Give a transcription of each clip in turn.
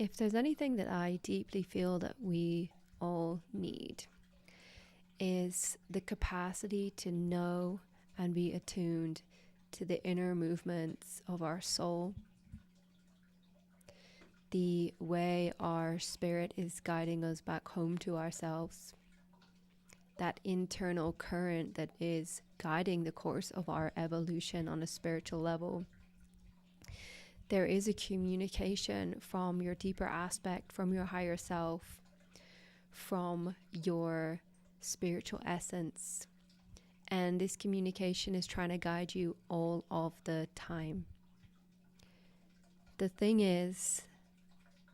If there's anything that I deeply feel that we all need, is the capacity to know and be attuned to the inner movements of our soul, the way our spirit is guiding us back home to ourselves, that internal current that is guiding the course of our evolution on a spiritual level. There is a communication from your deeper aspect, from your higher self, from your spiritual essence. And this communication is trying to guide you all of the time. The thing is,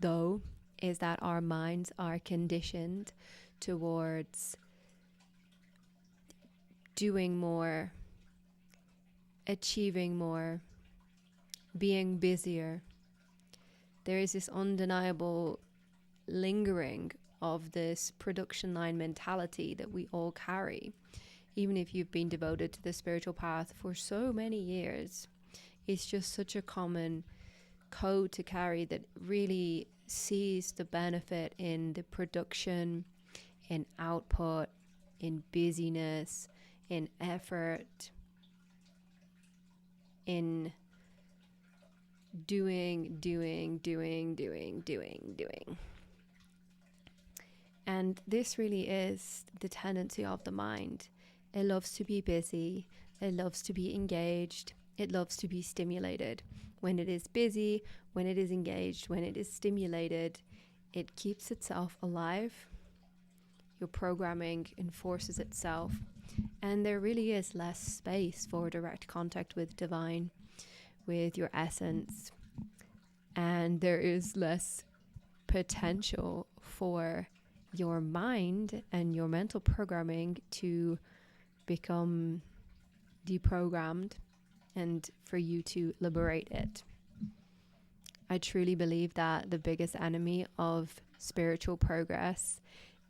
though, is that our minds are conditioned towards doing more, achieving more, being busier. There is this undeniable lingering of this production line mentality that we all carry. Even if you've been devoted to the spiritual path for so many years, it's just such a common code to carry that really sees the benefit in the production, in output, in busyness, in effort, in doing. And this really is the tendency of the mind. It loves to be busy. It loves to be engaged. It loves to be stimulated. When it is busy, when it is engaged, when it is stimulated, it keeps itself alive. Your programming enforces itself. And there really is less space for direct contact with divine, with your essence. And there is less potential for your mind and your mental programming to become deprogrammed and for you to liberate it. I truly believe that the biggest enemy of spiritual progress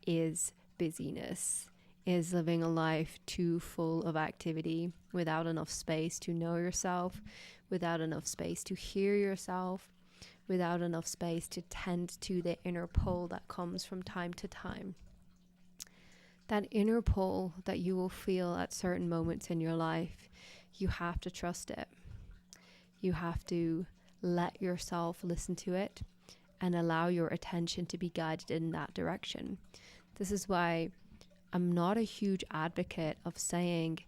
is busyness, is living a life too full of activity without enough space to know yourself, without enough space to hear yourself, without enough space to tend to the inner pull that comes from time to time. That inner pull that you will feel at certain moments in your life, you have to trust it. You have to let yourself listen to it and allow your attention to be guided in that direction. This is why I'm not a huge advocate of saying,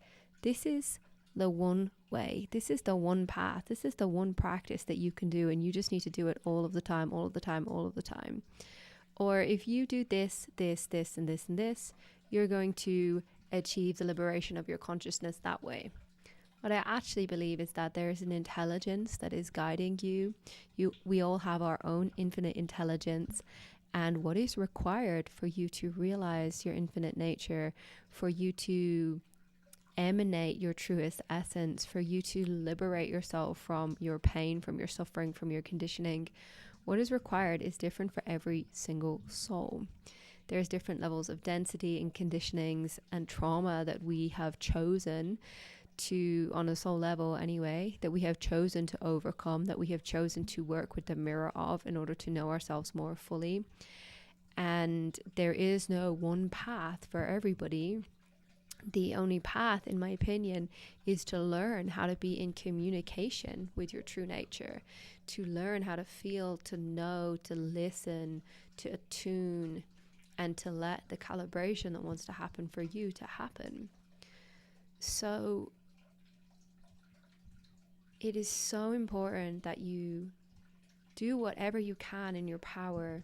this is the one way, this is the one path, this is the one practice that you can do, and you just need to do it all of the time. Or if you do this, and this, you're going to achieve the liberation of your consciousness that way. What I actually believe is that there is an intelligence that is guiding you. We all have our own infinite intelligence, and what is required for you to realize your infinite nature, for you to emanate your truest essence, for you to liberate yourself from your pain, from your suffering, from your conditioning, what is required is different for every single soul. There's different levels of density and conditionings and trauma that we have chosen to, on a soul level anyway, that we have chosen to overcome, that we have chosen to work with the mirror of in order to know ourselves more fully. And there is no one path for everybody. The only path, in my opinion, is to learn how to be in communication with your true nature, to learn how to feel, to know, to listen, to attune, and to let the calibration that wants to happen for you to happen. So it is so important that you do whatever you can in your power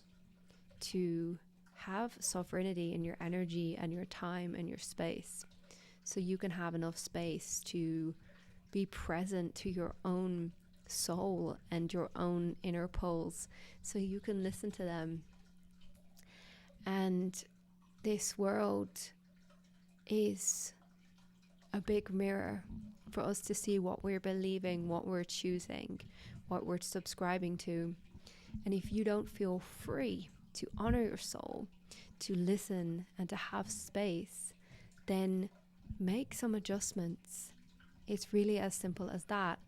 to have sovereignty in your energy and your time and your space, so you can have enough space to be present to your own soul and your own inner pulls, so you can listen to them. And this world is a big mirror for us to see what we're believing, what we're choosing, what we're subscribing to. And if you don't feel free to honor your soul, to listen and to have space, then make some adjustments. It's really as simple as that.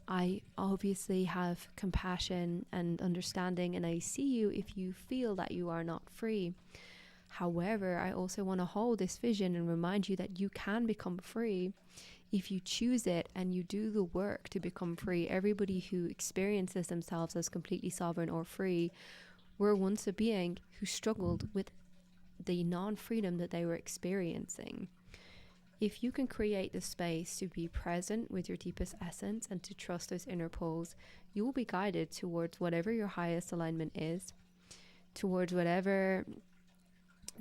I obviously have compassion and understanding, and I see you if you feel that you are not free. However, I also want to hold this vision and remind you that you can become free if you choose it and you do the work to become free. Everybody who experiences themselves as completely sovereign or free were once a being who struggled with the non-freedom that they were experiencing. If you can create the space to be present with your deepest essence and to trust those inner poles, you will be guided towards whatever your highest alignment is, towards whatever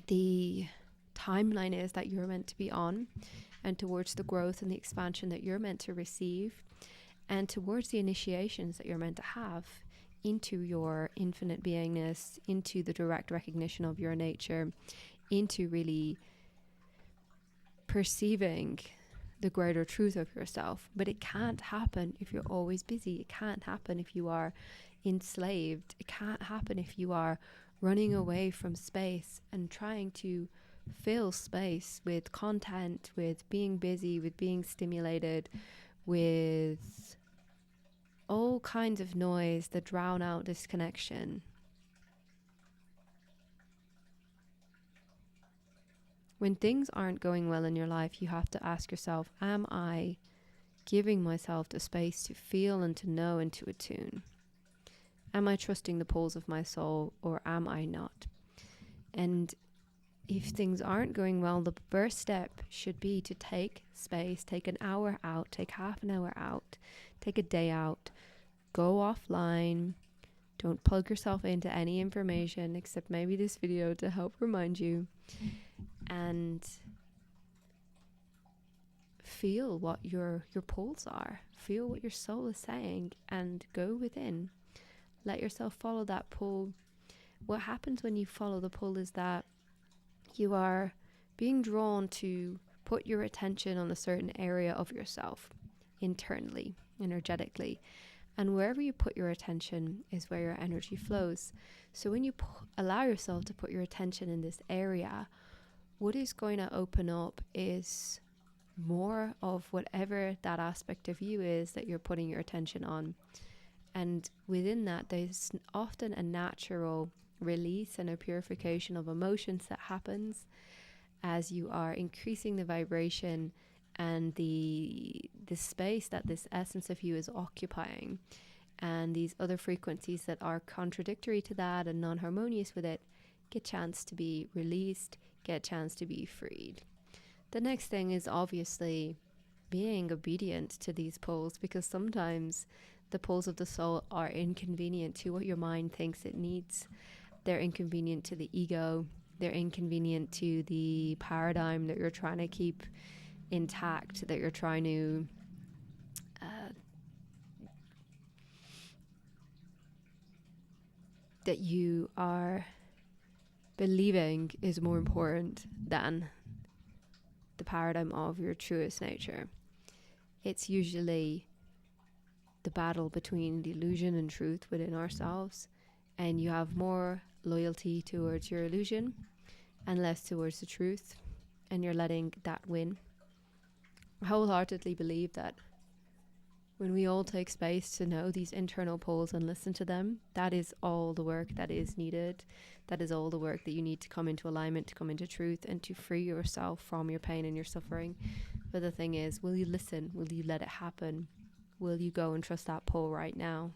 the timeline is that you're meant to be on, and towards the growth and the expansion that you're meant to receive, and towards the initiations that you're meant to have into your infinite beingness, into the direct recognition of your nature, into really perceiving the greater truth of yourself. But it can't happen if you're always busy. It can't happen if you are enslaved. It can't happen if you are running away from space and trying to fill space with content, with being busy, with being stimulated, with all kinds of noise that drown out this connection. When things aren't going well in your life, you have to ask yourself, am I giving myself the space to feel and to know and to attune? Am I trusting the pulls of my soul, or am I not? And if things aren't going well, the first step should be to take space, take an hour out, take half an hour out, take a day out, go offline. Don't plug yourself into any information except maybe this video to help remind you, and feel what your pulls are. Feel what your soul is saying and go within. Let yourself follow that pull. What happens when you follow the pull is that you are being drawn to put your attention on a certain area of yourself internally, energetically. And wherever you put your attention is where your energy flows. So when you allow yourself to put your attention in this area, what is going to open up is more of whatever that aspect of you is that you're putting your attention on. And within that, there's often a natural release and a purification of emotions that happens as you are increasing the vibration and the space that this essence of you is occupying. And these other frequencies that are contradictory to that and non-harmonious with it get a chance to be released, get a chance to be freed. The next thing is obviously being obedient to these pulls, because sometimes the pulls of the soul are inconvenient to what your mind thinks it needs. They're inconvenient to the ego. They're inconvenient to the paradigm that you're trying to keep intact, that you're trying to that you are believing is more important than the paradigm of your truest nature. It's usually the battle between the illusion and truth within ourselves, and you have more loyalty towards your illusion and less towards the truth, and you're letting that win. I wholeheartedly believe that when we all take space to know these internal pulls and listen to them, that is all the work that is needed. That is all the work that you need to come into alignment, to come into truth, and to free yourself from your pain and your suffering. But the thing is, will you listen? Will you let it happen? Will you go and trust that pull right now?